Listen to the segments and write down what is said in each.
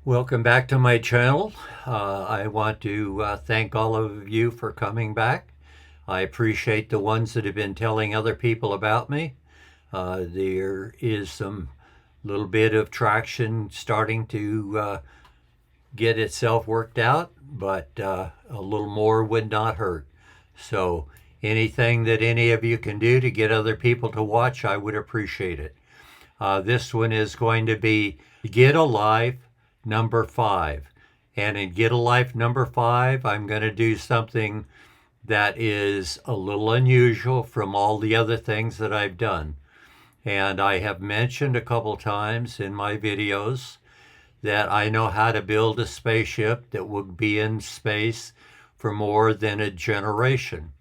Welcome back to my channel. I want to thank all of you for coming back. I appreciate the ones that have been telling other people about me. There is some little bit of traction starting to get itself worked out, but a little more would not hurt. So anything that any of you can do to get other people to watch, I would appreciate it. This one is going to be Get a Life number 5. And in Get a Life number 5, I'm going to do something that is a little unusual from all the other things that I've done. And I have mentioned a couple times in my videos that I know how to build a spaceship that will be in space for more than a generation.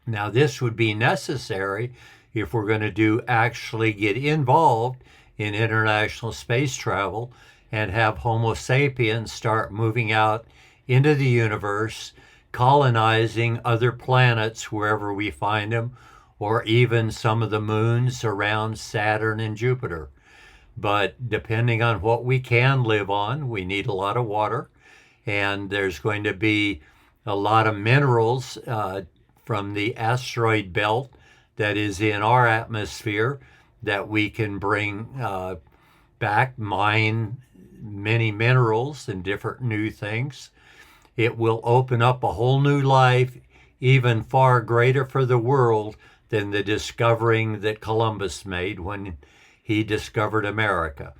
Now, this would be necessary if we're going to actually get involved in international space travel and have Homo sapiens start moving out into the universe, colonizing other planets wherever we find them, or even some of the moons around Saturn and Jupiter. But depending on what we can live on, we need a lot of water, and there's going to be a lot of minerals from the asteroid belt that is in our atmosphere that we can bring back, mine many minerals and different new things. It will open up a whole new life, even far greater for the world than the discovering that Columbus made when he discovered America.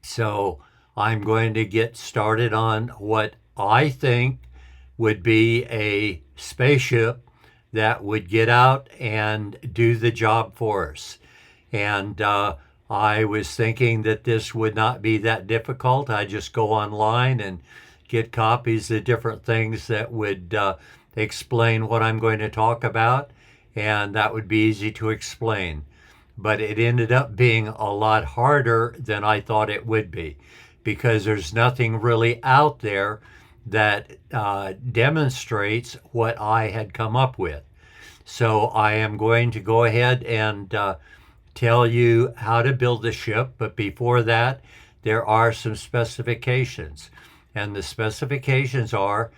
So I'm going to get started on what I think would be a spaceship that would get out and do the job for us. And I was thinking that this would not be that difficult. I just go online and get copies of different things that would explain what I'm going to talk about, and that would be easy to explain. But it ended up being a lot harder than I thought it would be, because there's nothing really out there that demonstrates what I had come up with. So I am going to go ahead and tell you how to build the ship, but before that, there are some specifications. And the specifications are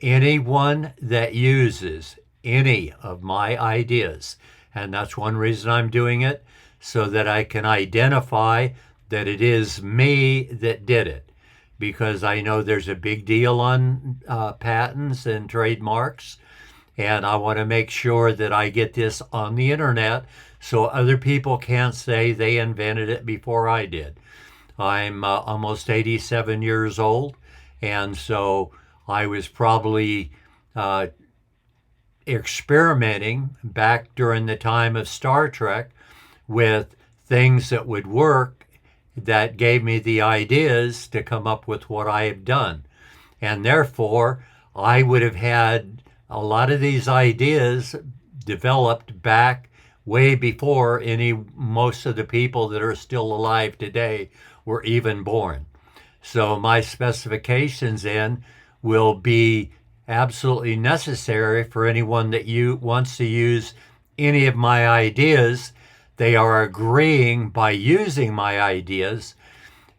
anyone that uses any of my ideas, and that's one reason I'm doing it, so that I can identify that it is me that did it. Because I know there's a big deal on patents and trademarks, and I want to make sure that I get this on the internet so other people can't say they invented it before I did. I'm almost 87 years old, and so I was probably experimenting back during the time of Star Trek with things that would work, that gave me the ideas to come up with what I have done. And therefore, I would have had a lot of these ideas developed back way before most of the people that are still alive today were even born. So my specifications then will be absolutely necessary for anyone that wants to use any of my ideas. They are agreeing by using my ideas,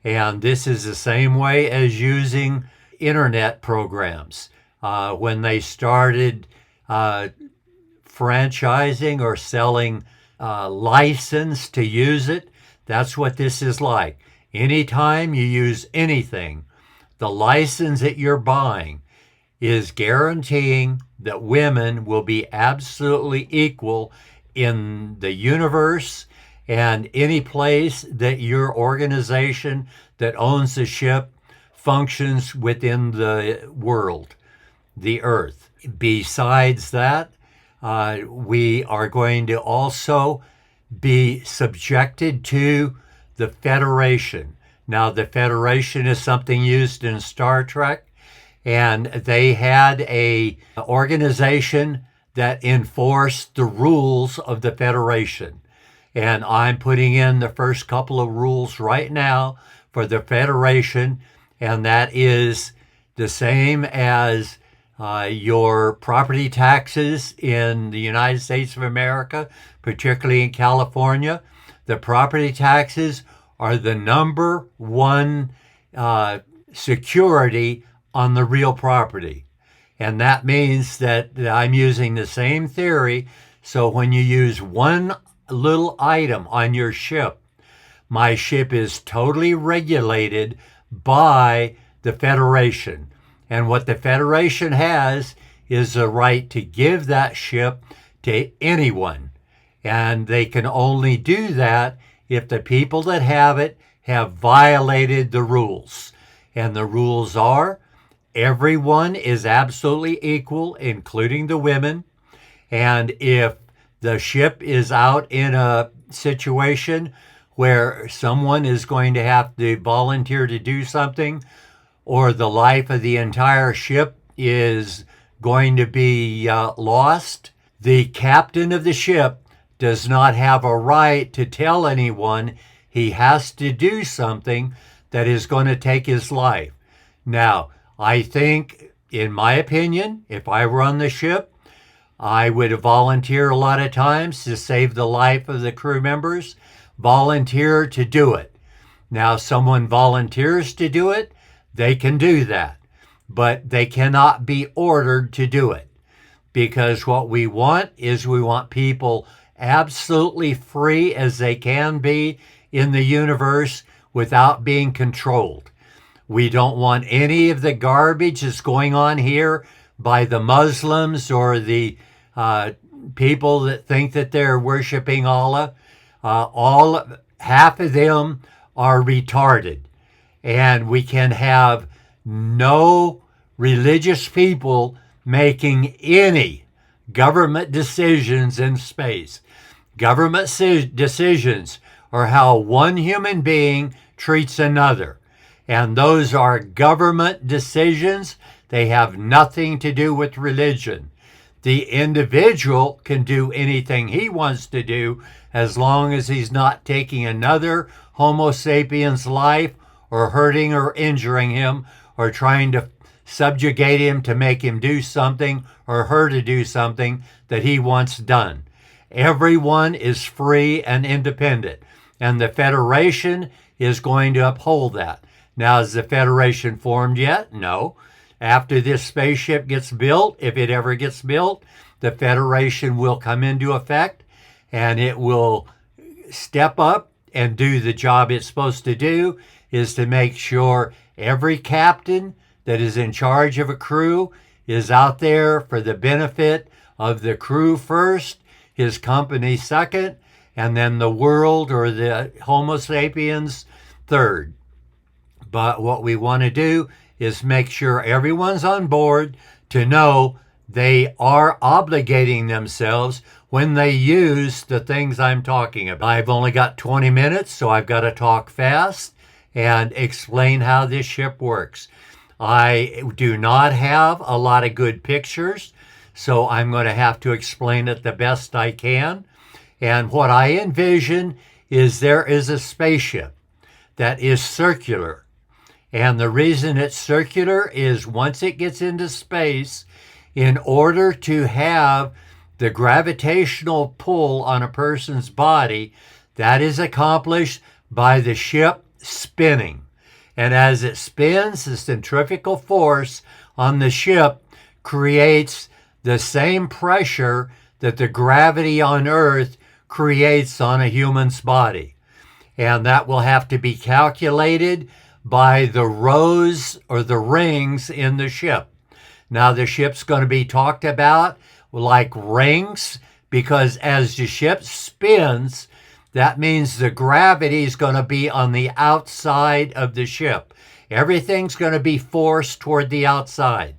and this is the same way as using internet programs. When they started franchising or selling license to use it, that's what this is like. Anytime you use anything, the license that you're buying is guaranteeing that women will be absolutely equal in the universe and any place that your organization that owns the ship functions within the world, the earth. Besides that, we are going to also be subjected to the Federation. Now, the Federation is something used in Star Trek, and they had an organization that enforced the rules of the Federation. And I'm putting in the first couple of rules right now for the Federation, and that is the same as your property taxes in the United States of America, particularly in California. The property taxes are the number one security on the real property. And that means that I'm using the same theory. So when you use one little item on your ship, my ship is totally regulated by the Federation. And what the Federation has is the right to give that ship to anyone. And they can only do that if the people that have it have violated the rules. And the rules are everyone is absolutely equal, including the women. And if the ship is out in a situation where someone is going to have to volunteer to do something, or the life of the entire ship is going to be lost, the captain of the ship does not have a right to tell anyone he has to do something that is going to take his life. Now, I think, in my opinion, if I were on the ship, I would volunteer a lot of times to save the life of the crew members, volunteer to do it. Now, someone volunteers to do it, they can do that, but they cannot be ordered to do it, because what we want is we want people absolutely free as they can be in the universe without being controlled. We don't want any of the garbage that's going on here by the Muslims or the people that think that they're worshiping Allah. Half of them are retarded. And we can have no religious people making any government decisions in space. Government decisions are how one human being treats another. And those are government decisions. They have nothing to do with religion. The individual can do anything he wants to do as long as he's not taking another Homo sapiens' life or hurting or injuring him or trying to subjugate him to make him do something or her to do something that he wants done. Everyone is free and independent, and the Federation is going to uphold that. Now, is the Federation formed yet? No. After this spaceship gets built, if it ever gets built, the Federation will come into effect, and it will step up and do the job it's supposed to do, is to make sure every captain that is in charge of a crew is out there for the benefit of the crew first, his company second, and then the world or the Homo sapiens third. But what we want to do is make sure everyone's on board to know they are obligating themselves when they use the things I'm talking about. I've only got 20 minutes, so I've got to talk fast and explain how this ship works. I do not have a lot of good pictures, so I'm going to have to explain it the best I can. And what I envision is there is a spaceship that is circular. And the reason it's circular is once it gets into space, in order to have the gravitational pull on a person's body, that is accomplished by the ship spinning. And as it spins, the centrifugal force on the ship creates the same pressure that the gravity on Earth creates on a human's body. And that will have to be calculated by the rows or the rings in the ship. Now, the ship's going to be talked about like rings, because as the ship spins, that means the gravity is going to be on the outside of the ship. Everything's going to be forced toward the outside.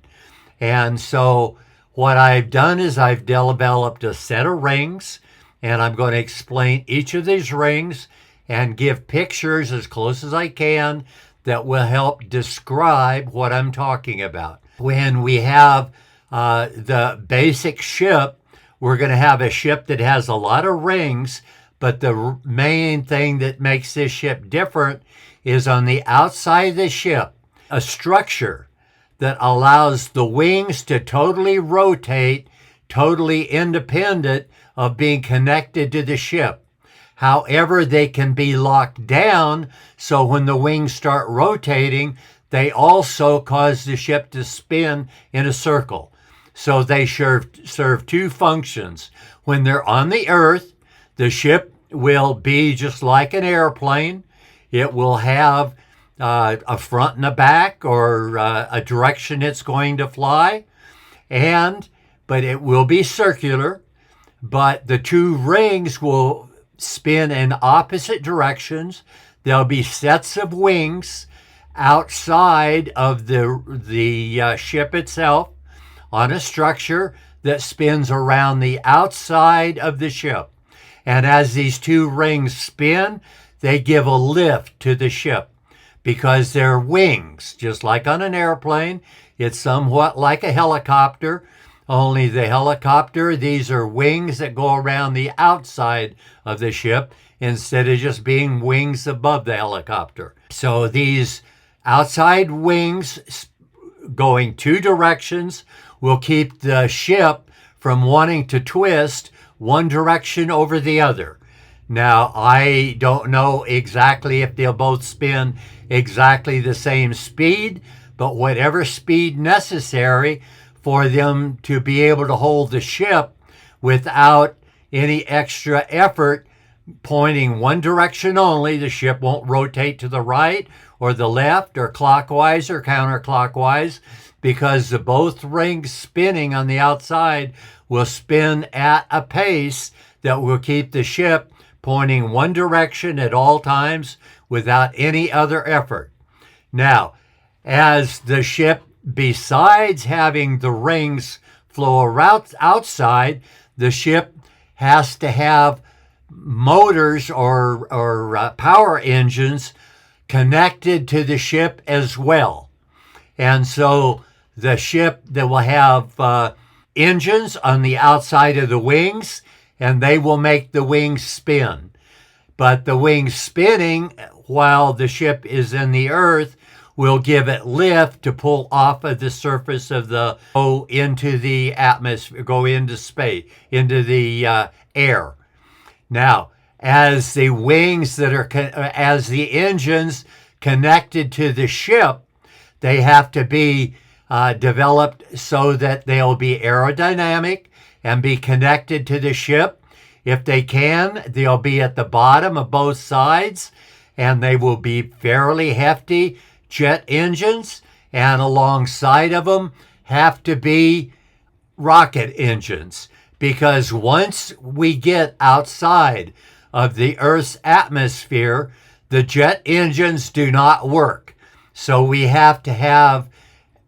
And so what I've done is I've developed a set of rings, and I'm going to explain each of these rings and give pictures as close as I can that will help describe what I'm talking about. When we have the basic ship, we're going to have a ship that has a lot of rings, but the main thing that makes this ship different is on the outside of the ship, a structure that allows the wings to totally rotate, totally independent of being connected to the ship. However, they can be locked down, so when the wings start rotating, they also cause the ship to spin in a circle. So they serve two functions. When they're on the earth, the ship will be just like an airplane. It will have a front and a back, or a direction it's going to fly, but it will be circular. But the two rings will spin in opposite directions. There'll be sets of wings outside of the ship itself on a structure that spins around the outside of the ship. And as these two rings spin, they give a lift to the ship because they're wings, just like on an airplane. It's somewhat like a helicopter, only the helicopter, these are wings that go around the outside of the ship instead of just being wings above the helicopter. So these outside wings going two directions will keep the ship from wanting to twist one direction over the other. Now, I don't know exactly if they'll both spin exactly the same speed, but whatever speed necessary for them to be able to hold the ship without any extra effort pointing one direction only. The ship won't rotate to the right or the left or clockwise or counterclockwise, because the both rings spinning on the outside will spin at a pace that will keep the ship pointing one direction at all times without any other effort. Now, as the ship, besides having the rings flow around outside, the ship has to have motors or power engines connected to the ship as well. And so the ship that will have engines on the outside of the wings, and they will make the wings spin. But the wings spinning while the ship is in the earth will give it lift to pull off of the surface of go into the atmosphere, go into space, into the air. Now, as the wings as the engines connected to the ship, they have to be developed so that they'll be aerodynamic and be connected to the ship. If they can, they'll be at the bottom of both sides, and they will be fairly hefty jet engines, and alongside of them have to be rocket engines, because once we get outside of the Earth's atmosphere, the jet engines do not work. So we have to have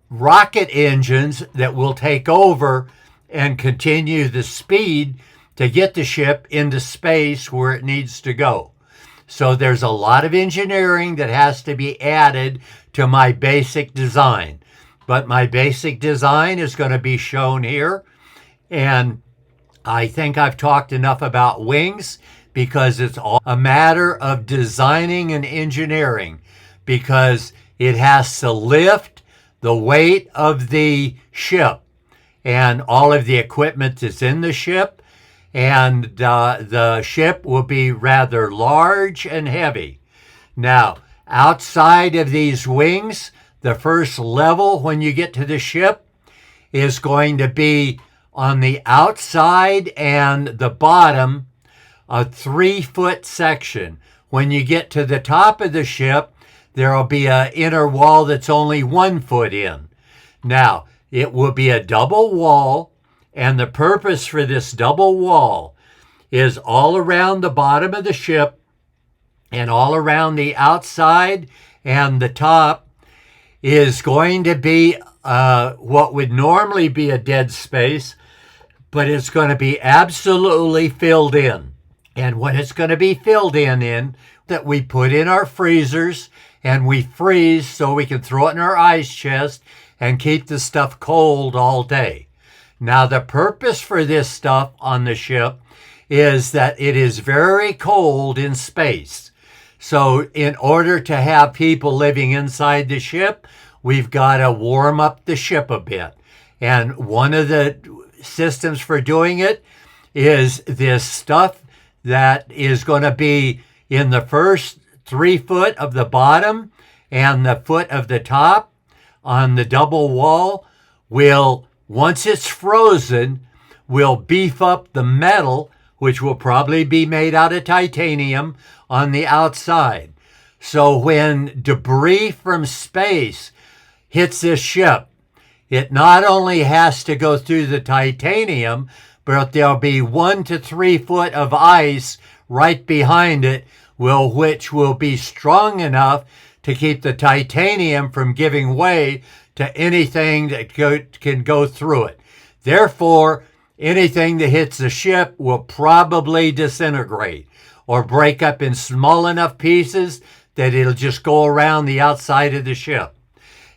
rocket engines that will take over and continue the speed to get the ship into space where it needs to go. So there's a lot of engineering that has to be added to my basic design. But my basic design is going to be shown here. And I think I've talked enough about wings, because it's all a matter of designing and engineering, because it has to lift the weight of the ship and all of the equipment that's in the ship. And the ship will be rather large and heavy. Now, outside of these wings, the first level when you get to the ship is going to be on the outside and the bottom, a 3-foot section. When you get to the top of the ship, there will be an inner wall that's only 1 foot in. Now, it will be a double wall. And the purpose for this double wall is all around the bottom of the ship and all around the outside and the top is going to be what would normally be a dead space, but it's going to be absolutely filled in. And what it's going to be filled in that we put in our freezers and we freeze so we can throw it in our ice chest and keep the stuff cold all day. Now, the purpose for this stuff on the ship is that it is very cold in space. So in order to have people living inside the ship, we've got to warm up the ship a bit. And one of the systems for doing it is this stuff that is going to be in the first 3 foot of the bottom and the foot of the top on the double wall will, once it's frozen, will beef up the metal, which will probably be made out of titanium, on the outside. So when debris from space hits this ship, it not only has to go through the titanium, but there'll be 1 to 3 foot of ice right behind it, which will be strong enough to keep the titanium from giving way to anything that can go through it. Therefore, anything that hits the ship will probably disintegrate or break up in small enough pieces that it'll just go around the outside of the ship.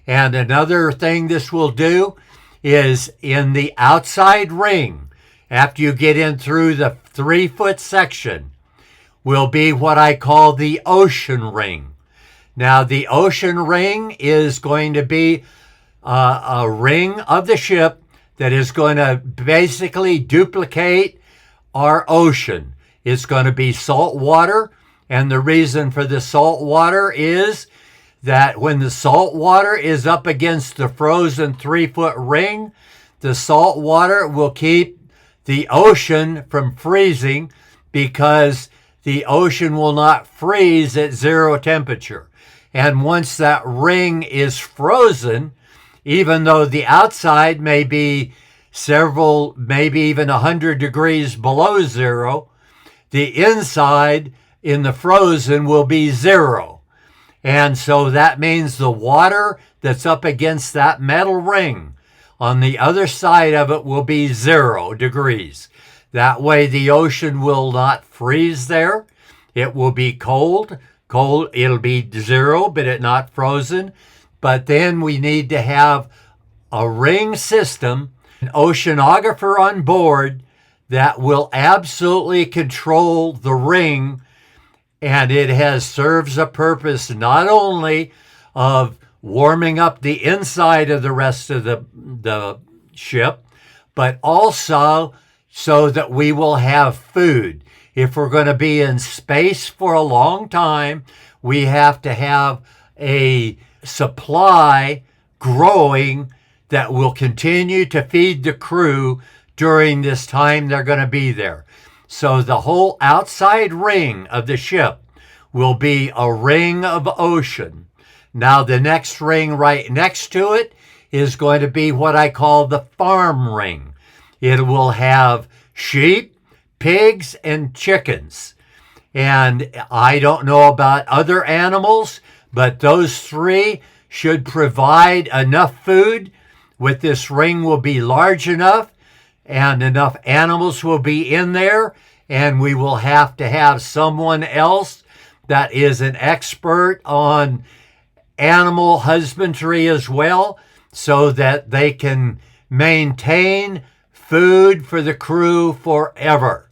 And another thing this will do is in the outside ring, after you get in through the 3 foot section, will be what I call the ocean ring. Now, the ocean ring is going to be a ring of the ship that is going to basically duplicate our ocean. It's going to be salt water, and the reason for the salt water is that when the salt water is up against the frozen 3 foot ring, the salt water will keep the ocean from freezing, because the ocean will not freeze at 0 temperature. And once that ring is frozen, even though the outside may be several, maybe even 100 degrees below 0, the inside in the frozen will be 0. And so that means the water that's up against that metal ring on the other side of it will be 0 degrees. That way the ocean will not freeze there. It will be cold. It'll be 0, but it's not frozen. But then we need to have a ring system, an oceanographer on board that will absolutely control the ring. And it serves a purpose not only of warming up the inside of the rest of the ship, but also so that we will have food. If we're going to be in space for a long time, we have to have a supply growing that will continue to feed the crew during this time they're going to be there. So the whole outside ring of the ship will be a ring of ocean. Now the next ring right next to it is going to be what I call the farm ring. It will have sheep, pigs, and chickens. And I don't know about other animals, but those 3 should provide enough food. With this ring will be large enough, and enough animals will be in there, and we will have to have someone else that is an expert on animal husbandry as well, so that they can maintain food for the crew forever.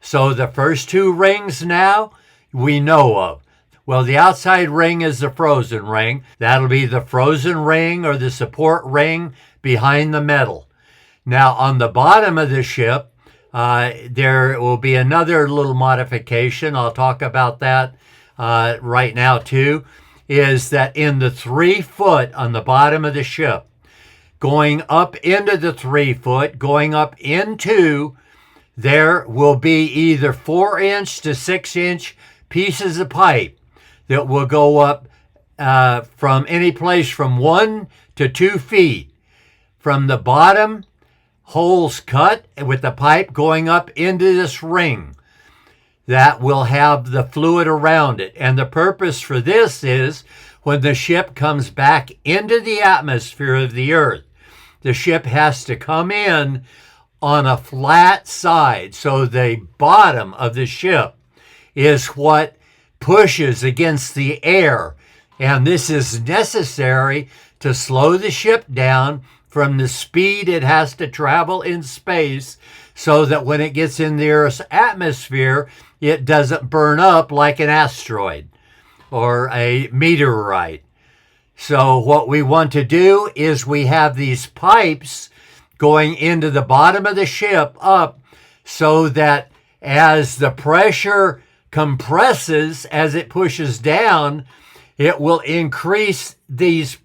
So the first 2 rings now we know of. Well, the outside ring is the frozen ring. That'll be the frozen ring or the support ring behind the metal. Now on the bottom of the ship, there will be another little modification. I'll talk about that right now too, is that in the 3 foot on the bottom of the ship, going up into the 3 foot, going up into, there will be either 4-inch to 6-inch pieces of pipe that will go up from any place from 1 to 2 feet. From the bottom, holes cut with the pipe going up into this ring that will have the fluid around it. And the purpose for this is when the ship comes back into the atmosphere of the Earth, the ship has to come in on a flat side. So the bottom of the ship is what pushes against the air. And this is necessary to slow the ship down from the speed it has to travel in space, so that when it gets in the Earth's atmosphere, it doesn't burn up like an asteroid or a meteorite. So what we want to do is we have these pipes going into the bottom of the ship up, so that as the pressure compresses, as it pushes down, it will increase these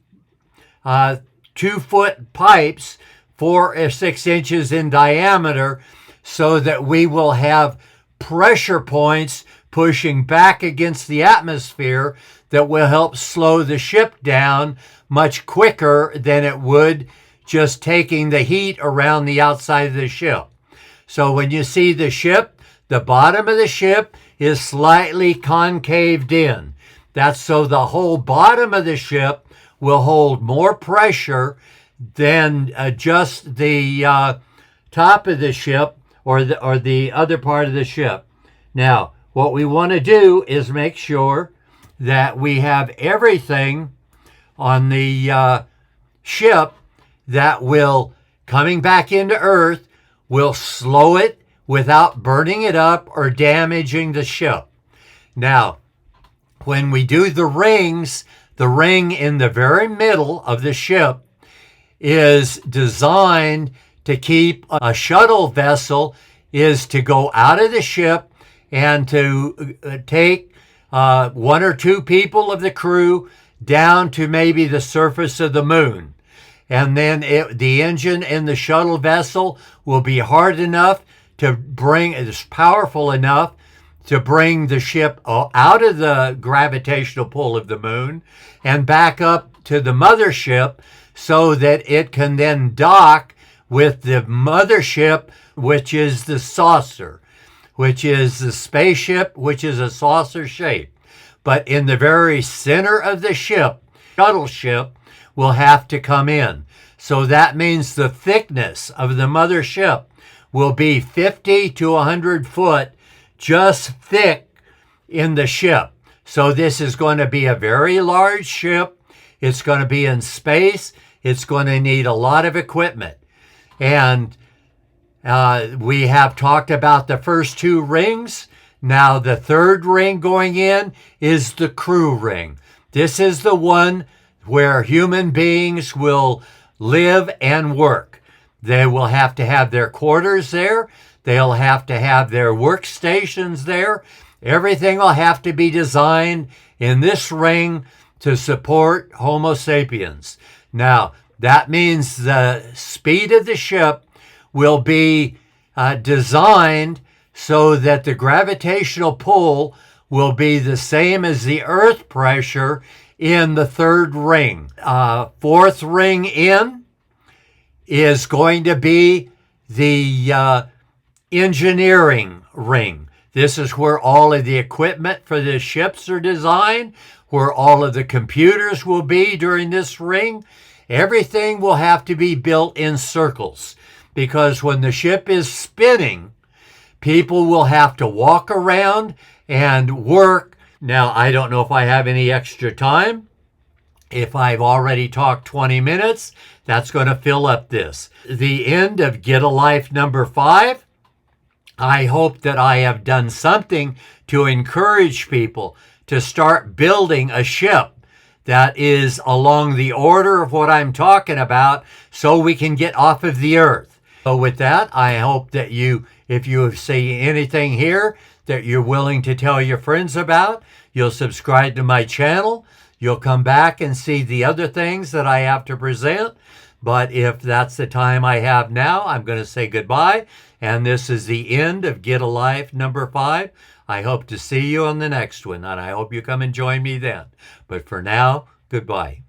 2-foot pipes 4 or 6 inches in diameter, so that we will have pressure points pushing back against the atmosphere that will help slow the ship down much quicker than it would just taking the heat around the outside of the ship. So when you see the ship, the bottom of the ship is slightly concaved in. That's so the whole bottom of the ship will hold more pressure than just the top of the ship or the other part of the ship. Now, what we want to do is make sure that we have everything on the ship that will, coming back into Earth, will slow it without burning it up or damaging the ship. Now, when we do the rings, the ring in the very middle of the ship is designed to keep a shuttle vessel, is to go out of the ship and to take 1 or 2 people of the crew down to maybe the surface of the moon. And then the engine in the shuttle vessel will be hard enough to bring, it's powerful enough to bring the ship out of the gravitational pull of the moon and back up to the mothership, so that it can then dock with the mothership, which is the saucer, which is the spaceship, which is a saucer shape. But in the very center of the ship, shuttle ship will have to come in. So that means the thickness of the mothership will be 50 to 100 foot, just thick in the ship. So this is going to be a very large ship. It's going to be in space. It's going to need a lot of equipment. And we have talked about the first 2 rings. Now the third ring going in is the crew ring. This is the one where human beings will live and work. They will have to have their quarters there. They'll have to have their workstations there. Everything will have to be designed in this ring to support Homo sapiens. Now, that means the speed of the ship will be designed so that the gravitational pull will be the same as the Earth pressure in the third ring. Fourth ring in is going to be the engineering ring. This is where all of the equipment for the ships are designed, where all of the computers will be during this ring. Everything will have to be built in circles, because when the ship is spinning, people will have to walk around and work. Now, I don't know if I have any extra time. If I've already talked 20 minutes, that's going to fill up this. The end of Get a Life number 5. I hope that I have done something to encourage people to start building a ship that is along the order of what I'm talking about, so we can get off of the Earth. So with that, I hope that if you see anything here that you're willing to tell your friends about, you'll subscribe to my channel. You'll come back and see the other things that I have to present. But if that's the time I have now, I'm going to say goodbye. And this is the end of Get a Life number 5. I hope to see you on the next one, and I hope you come and join me then. But for now, goodbye.